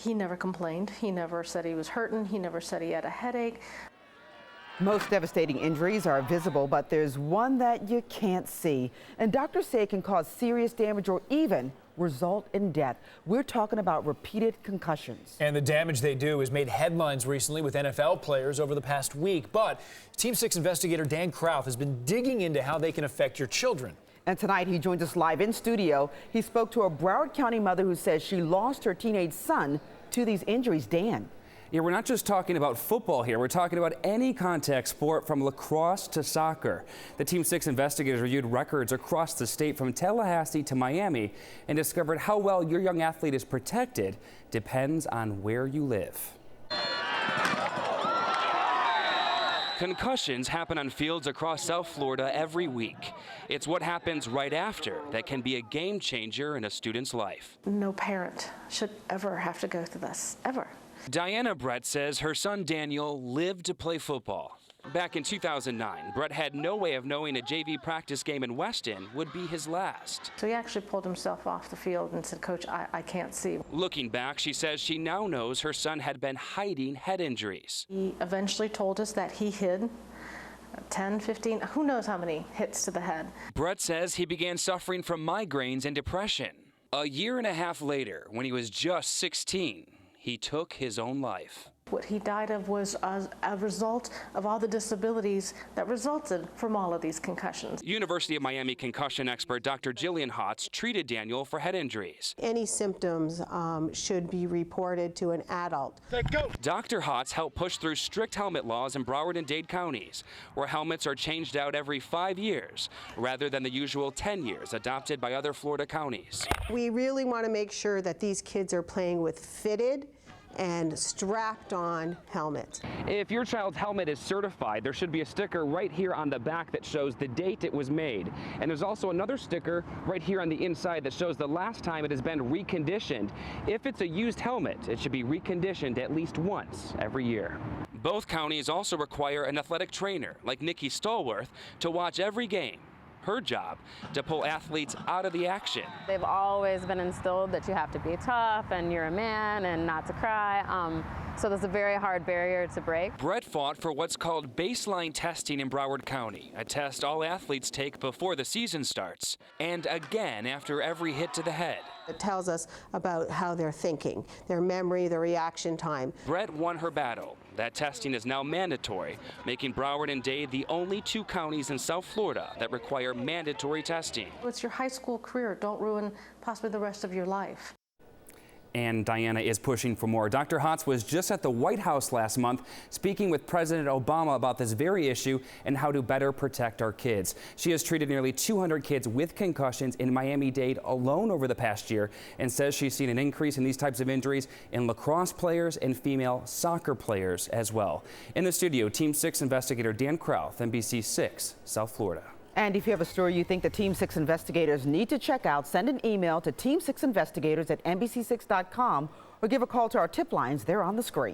He never complained. He never said he was hurting. He never said he had a headache. Most devastating injuries are visible, but there's one that you can't see. And doctors say it can cause serious damage or even result in death. We're talking about repeated concussions. And the damage they do has made headlines recently with NFL players over the past week. But Team 6 investigator Dan KRAUTH has been digging into how they can affect your children. And tonight he joins us live in studio. He spoke to a Broward County mother who says she lost her teenage son to these injuries. Dan. Yeah, we're not just talking about football here. We're talking about any contact sport from lacrosse to soccer. The Team 6 investigators reviewed records across the state from Tallahassee to Miami and discovered how well your young athlete is protected depends on where you live. Concussions happen on fields across South Florida every week. It's what happens right after that can be a game changer in a student's life. No parent should ever have to go through this, ever. Diana Brett says her son Daniel lived to play football. Back in 2009, Brett had no way of knowing a JV practice game in Weston would be his last. So he actually pulled himself off the field and said, "Coach, I can't see." Looking back, she says she now knows her son had been hiding head injuries. He eventually told us that he hid 10, 15, who knows how many hits to the head. Brett says he began suffering from migraines and depression. A year and a half later, when he was just 16, he took his own life. What he died of was a result of all the disabilities that resulted from all of these concussions. University of Miami concussion expert Dr. Jillian Hotz treated Daniel for head injuries. Any symptoms should be reported to an adult. Dr. Hotz helped push through strict helmet laws in Broward and Dade counties, where helmets are changed out every 5 years, rather than the usual 10 years adopted by other Florida counties. We really want to make sure that these kids are playing with fitted and strapped on helmets. If your child's helmet is certified, there should be a sticker right here on the back that shows the date it was made. And there's also another sticker right here on the inside that shows the last time it has been reconditioned. If it's a used helmet, it should be reconditioned at least once every year. Both counties also require an athletic trainer, like Nikki Stallworth, to watch every game. Her job to pull athletes out of the action. They've always been instilled that you have to be tough and you're a man and not to cry. So that's a very hard barrier to break. Brett fought for what's called baseline testing in Broward County, a test all athletes take before the season starts, and again after every hit to the head. It tells us about how they're thinking, their memory, their reaction time. Brett won her battle. That testing is now mandatory, making Broward and Dade the only 2 counties in South Florida that require mandatory testing. It's your high school career. Don't ruin possibly the rest of your life. And Diana is pushing for more. Dr. Hotz was just at the White House last month speaking with President Obama about this very issue and how to better protect our kids. She has treated nearly 200 kids with concussions in Miami-Dade alone over the past year and says she's seen an increase in these types of injuries in lacrosse players and female soccer players as well. In the studio, Team 6 investigator Dan KRAUTH, NBC 6, South Florida. And if you have a story you think the Team 6 investigators need to check out, send an email to team6investigators@nbc6.com or give a call to our tip lines. They're on the screen.